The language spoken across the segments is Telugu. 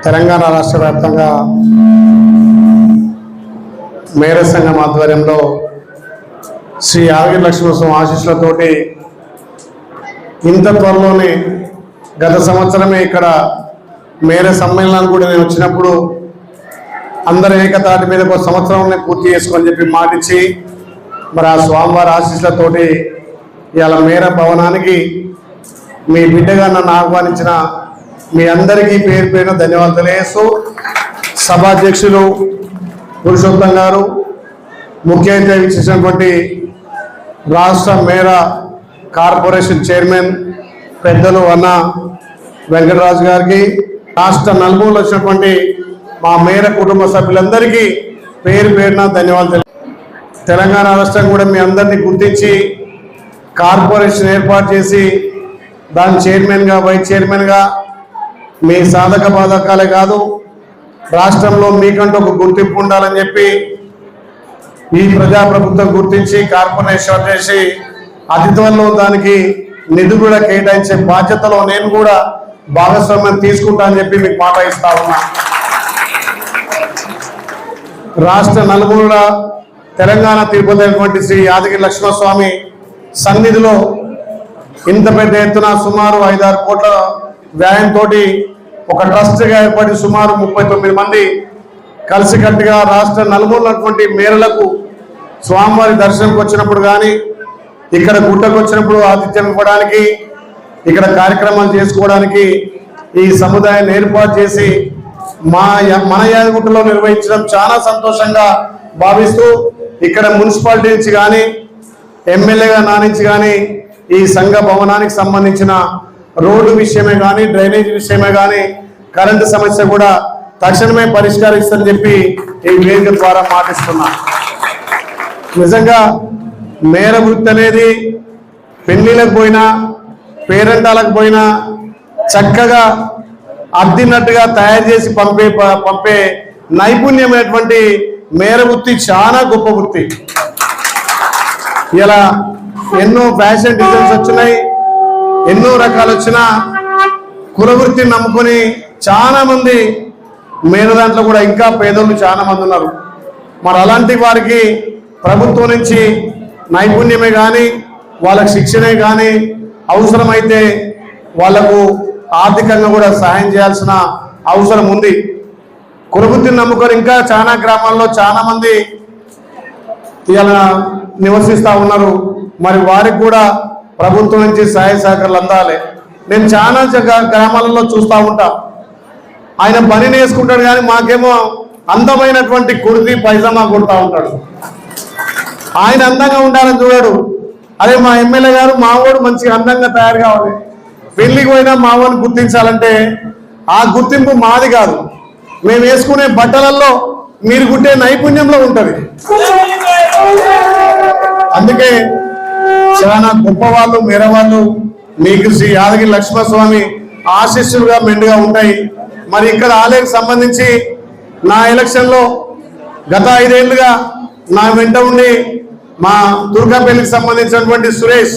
తెలంగాణ రాష్ట్ర వ్యాప్తంగా మేర సంఘం ఆధ్వర్యంలో శ్రీ యాదగిరి లక్ష్మీనరసింహ ఆశీస్సులతోటి ఇంత త్వరలోనే గత సంవత్సరమే ఇక్కడ మేర సమ్మేళనానికి కూడా నేను వచ్చినప్పుడు అందరి ఏకతాటి మీద ఒక సంవత్సరం పూర్తి చేసుకొని చెప్పి మాటిచ్చి మరి ఆ స్వామివారి ఆశీస్సులతోటి ఇవాళ మేర భవనానికి మీ బిడ్డగా నన్ను ఆహ్వానించిన మీ అందరికీ పేరు పేరున ధన్యవాదాలు తెలియజేస్తూ సభాధ్యక్షులు పురుషోత్తం గారు, ముఖ్య అతిథిగా ఇచ్చినటువంటి రాష్ట్ర మేర కార్పొరేషన్ చైర్మన్ పెద్దలు అన్న వెంకటరాజు గారికి, రాష్ట్ర నలుమూలలో వచ్చినటువంటి మా మేర కుటుంబ సభ్యులందరికీ పేరు పేరున ధన్యవాదాలు. తెలంగాణ రాష్ట్రం కూడా మీ అందరినీ గుర్తించి కార్పొరేషన్ ఏర్పాటు చేసి దాని చైర్మన్గా వైస్ చైర్మన్గా మీ సాధక బాధకాలే కాదు రాష్ట్రంలో మీకంటూ ఒక గుర్తింపు ఉండాలని చెప్పి ఈ ప్రజాప్రభుత్వం గుర్తించి కార్పొరేషన్ చేసి అతి త్వరలో దానికి నిధులు కూడా కేటాయించే బాధ్యతలో నేను కూడా భాగస్వామ్యం తీసుకుంటా అని చెప్పి మీకు మాట ఇస్తా ఉన్నా. రాష్ట్ర నలుమూల తెలంగాణ తిరుపతి అయినటువంటి శ్రీ యాదగిరి లక్ష్మణస్వామి సన్నిధిలో ఇంత పెద్ద ఎత్తున సుమారు 5-6 కోట్ల వ్యయంతో ఒక ట్రస్ట్గా ఏర్పడి సుమారు 39 మంది కలిసికట్టుగా రాష్ట్ర నలుమూలటువంటి మేరలకు స్వామివారి దర్శనంకి వచ్చినప్పుడు కానీ ఇక్కడ గుట్టకు వచ్చినప్పుడు ఆతిథ్యం ఇవ్వడానికి ఇక్కడ కార్యక్రమాలు చేసుకోవడానికి ఈ సముదాయాన్ని ఏర్పాటు చేసి మన యాదగుట్టలో నిర్వహించడం చాలా సంతోషంగా భావిస్తూ ఇక్కడ మున్సిపాలిటీ నుంచి కానీ ఎమ్మెల్యేగా నా నుంచి కానీ ఈ సంఘ భవనానికి సంబంధించిన రోడ్డు విషయమే కానీ డ్రైనేజ్ విషయమే కానీ కరెంటు సమస్య కూడా తక్షణమే పరిష్కరిస్తారని చెప్పి ఈ వేదిక ద్వారా మాటిస్తున్నా. నిజంగా మేర వృత్తి అనేది పెళ్లిలకు పోయినా పేరెంటాలకు పోయినా చక్కగా అద్దినట్టుగా తయారు చేసి పంపే నైపుణ్యమైనటువంటి మేర వృత్తి చాలా గొప్ప వృత్తి. ఇలా ఎన్నో ఫ్యాషన్ డిజైన్స్ వచ్చినాయి, ఎన్నో రకాలు వచ్చినా కుల వృత్తిని నమ్ముకొని చాలా మంది మేర దాంట్లో కూడా ఇంకా పేదోళ్ళు చాలా మంది ఉన్నారు. మరి అలాంటి వారికి ప్రభుత్వం నుంచి నైపుణ్యమే కానీ వాళ్ళకి శిక్షణే కానీ అవసరమైతే వాళ్లకు ఆర్థికంగా కూడా సహాయం చేయాల్సిన అవసరం ఉంది. కులవృత్తిని నమ్ముకొని ఇంకా చాలా గ్రామాల్లో చాలా మంది ఇలా నివసిస్తూ ఉన్నారు. మరి వారికి కూడా ప్రభుత్వం నుంచి సహాయ సహకారాలు అందాలి. నేను చాలా గ్రామాలలో చూస్తూ ఉంటా, ఆయన పని నేర్చుకుంటాడు కానీ మాకేమో అందమైనటువంటి కుర్తి పైజామా కుడతా ఉంటాడు. ఆయన అందంగా ఉండాలని చూడాడు. అదే మా ఎమ్మెల్యే గారు మావోడు మంచిగా అందంగా తయారు కావాలి, పెళ్లికి పోయినా మావోని గుర్తించాలంటే ఆ గుర్తింపు మాది కాదు, మేము వేసుకునే బట్టలలో మీరు కుట్టే నైపుణ్యంలో ఉంటుంది. అందుకే చాలా గొప్పవాళ్ళు మేరవాళ్ళు మీకు శ్రీ యాదగిరి లక్ష్మణస్వామి ఆశీస్సులుగా మెండుగా ఉంటాయి. మరి ఇక్కడ ఆలయానికి సంబంధించి నా ఎలక్షన్లో గత 5 ఏళ్లుగా నా వెంట ఉండి మా దుర్గాపల్లికి సంబంధించినటువంటి సురేష్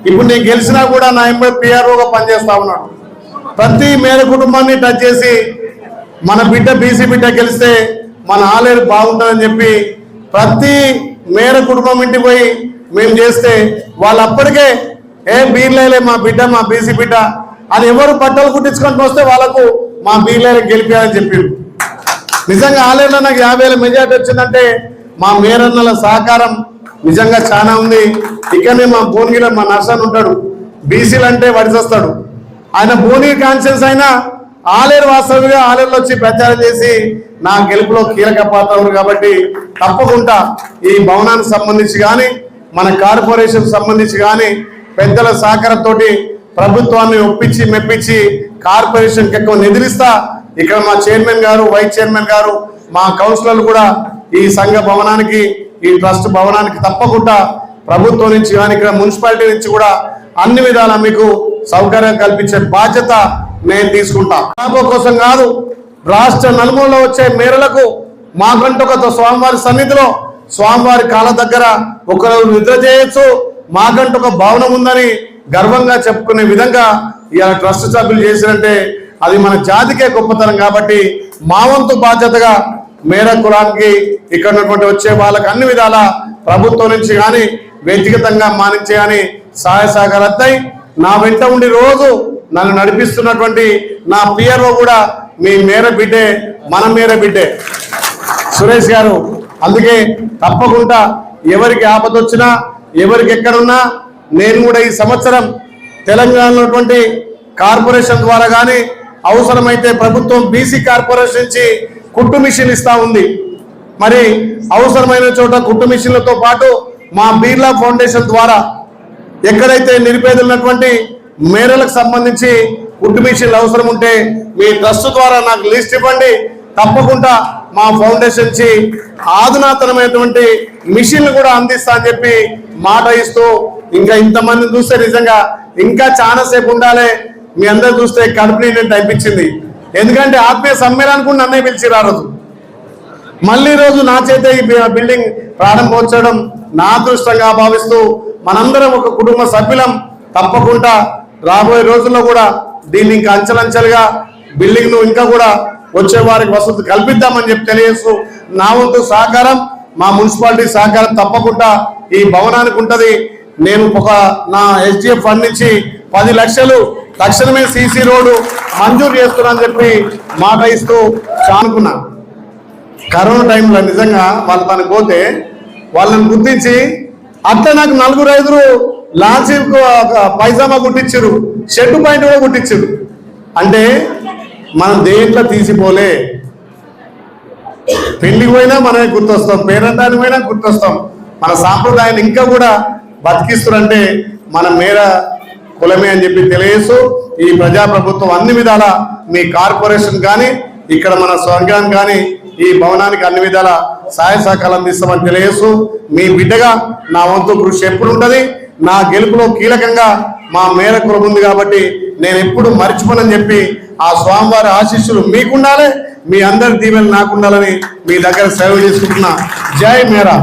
ఇప్పుడు నేను గెలిచినా కూడా నా ఎంబడి పిఆర్ఓగా పనిచేస్తా ఉన్నాడు. ప్రతి మేర కుటుంబాన్ని టచ్ చేసి మన బిడ్డ బీసీ బిడ్డ గెలిస్తే మన ఆలయం బాగుంటుందని చెప్పి ప్రతి మేర కుటుంబం ఇంటికి పోయి మేము చేస్తే వాళ్ళు అప్పటికే బీర్లేలే మా బిడ్డ మా బీసీ బిడ్డ అని ఎవరు బట్టలు కుట్టించుకొని వస్తే వాళ్ళకు మా బీర్లేలకు గెలిపారని చెప్పారు. నిజంగా ఆలయంలో నాకు 50,000 మెజార్టీ వచ్చిందంటే మా మేరన్నల సహకారం నిజంగా చాలా ఉంది. ఇక్కడనే మా భువనగిరిలో మా నర్సన్ ఉంటాడు, బీసీలు అంటే వడిసొస్తాడు. ఆయన భువనగిరి కాన్షియన్స్ అయినా ఆలేరు వాస్తవంగా ఆలేరులో వచ్చి ప్రచారం చేసి నా గెలుపులో కీలక పాత్ర ఉంది. కాబట్టి తప్పకుండా ఈ భవనానికి సంబంధించి కానీ మన కార్పొరేషన్ సంబంధించి కానీ పెద్దల సహకారంతో ప్రభుత్వాన్ని ఒప్పించి మెప్పించి కార్పొరేషన్కి ఎక్కువ నిధులిస్తా. ఇక్కడ మా చైర్మన్ గారు, వైస్ చైర్మన్ గారు, మా కౌన్సిలర్లు కూడా ఈ సంఘ భవనానికి ఈ ట్రస్ట్ భవనానికి తప్పకుండా ప్రభుత్వం నుంచి కానీ ఇక్కడ మున్సిపాలిటీ నుంచి కూడా అన్ని విధాల మీకు సౌకర్యం కల్పించే బాధ్యత నేను తీసుకుంటా. లాభం కోసం కాదు, రాష్ట్ర నలుమూలలో వచ్చే మేరలకు మాకంటూ ఒక స్వామివారి సన్నిధిలో స్వామివారి కాళ్ళ దగ్గర ఒకరోజు నిద్ర చేయొచ్చు, మాకంటూ ఒక భవనం ఉందని గర్వంగా చెప్పుకునే విధంగా ఇలా ట్రస్ట్ సభ్యులు చేసినంటే అది మన జాతికే గొప్పతనం. కాబట్టి మా వంతు బాధ్యతగా మేర కులానికి ఇక్కడ ఉన్నటువంటి వచ్చే వాళ్ళకి అన్ని విధాల ప్రభుత్వం నుంచి కానీ వ్యక్తిగతంగా మానించే కానీ సహాయ సహకారాలు వస్తాయి. నా వెంట ఉండి రోజు నన్ను నడిపిస్తున్నటువంటి నా పిఆర్ఓ కూడా మీ మేర బిడ్డే, మన మేర బిడ్డే సురేష్ గారు. అందుకే తప్పకుండా ఎవరికి ఆపద వచ్చినా ఎవరికి ఎక్కడున్నా నేను కూడా ఈ సంవత్సరం తెలంగాణలో ఉన్నటువంటి కార్పొరేషన్ ద్వారా కానీ అవసరమైతే ప్రభుత్వం బీసీ కార్పొరేషన్ నుంచి కుట్టు మిషన్ ఇస్తా ఉంది. మరి అవసరమైన చోట కుట్టు మిషన్లతో పాటు మా బిర్లా ఫౌండేషన్ ద్వారా ఎక్కడైతే నిరుపేదలు ఉన్నటువంటి మేరలకు సంబంధించి కుట్టు మిషన్లు అవసరం ఉంటే మీ ట్రస్ట్ ద్వారా నాకు లిస్ట్ ఇవ్వండి. తప్పకుండా మా ఫౌండేషన్ నుంచి ఆధునాతనమైనటువంటి మిషన్లు కూడా అందిస్తా అని చెప్పి మాట ఇస్తూ, ఇంకా ఇంతమందిని చూస్తే నిజంగా ఇంకా చాలా సేపు ఉండాలి. మీ అందరు చూస్తే కడుపు నిండినట్టు అనిపించింది. ఎందుకంటే ఆత్మీయ సమ్మేళనానికి కూడా నన్నే పిలిచిరు ఆ రోజు. మళ్ళీ రోజు నా చేత ఈ బిల్డింగ్ ప్రారంభోత్సవం నా అదృష్టంగా భావిస్తూ మనందరం ఒక కుటుంబ సభ్యులం. తప్పకుండా రాబోయే రోజుల్లో కూడా దీన్ని ఇంకా అంచెలంచెలుగా బిల్డింగ్ ను ఇంకా కూడా వచ్చే వారికి వసతి కల్పిద్దామని చెప్పి తెలియజేస్తూ, నా వంతు సహకారం మా మున్సిపాలిటీ సహకారం తప్పకుండా ఈ భవనానికి ఉంటది. నేను నా SDF ఫండ్ నుంచి 10 లక్షలు తక్షణమే CC రోడ్డు మంజూరు చేస్తున్నానని చెప్పి మాట ఇస్తూ అనుకున్నా. కరోనా టైంలో నిజంగా వాళ్ళు తనకు పోతే వాళ్ళని గుర్తించి అట్లా నాకు 4-5 లాంచీ పైజామా కుట్టించారు, షర్టు పాయింట్ కూడా కుట్టించారు. అంటే మనం దేంట్లో తీసిపోలే. పెళ్లికి పోయినా మనమే గుర్తొస్తాం, పేరంటానికి పోయినా గుర్తొస్తాం. మన సాంప్రదాయాన్ని ఇంకా కూడా బతికిస్తారంటే మన మేర కులమే అని చెప్పి తెలియజేస్తూ, ఈ ప్రజాప్రభుత్వం అన్ని విధాల మీ కార్పొరేషన్ కానీ ఇక్కడ మన స్వర్గానికి కానీ ఈ భవనానికి అన్ని విధాల సహాయ సహకారం అందిస్తామని తెలియజేస్తూ, మీ బిడ్డగా నా వంతు కృషి ఎప్పుడు ఉంటుంది. నా గెలుపులో కీలకంగా మా మేర కులం ఉంది కాబట్టి నేను ఎప్పుడు మర్చిపోనని చెప్పి ఆ స్వామివారి ఆశీస్సులు మీకుండాలి, మీ అందరి దీవెనలు నాకుండాలని మీ దగ్గర సేవ చేసుకుంటున్నా. జై మేరా.